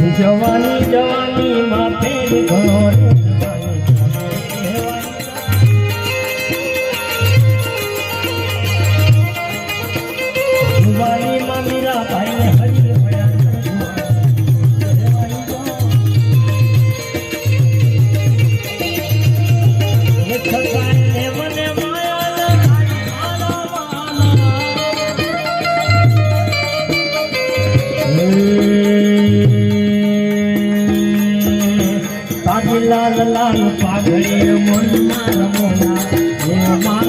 જવાની જવાની માથે ઘણો જુવાની માં મીરા ભાઈ હરી લાલ લાલ પાઘડી મોના રમોના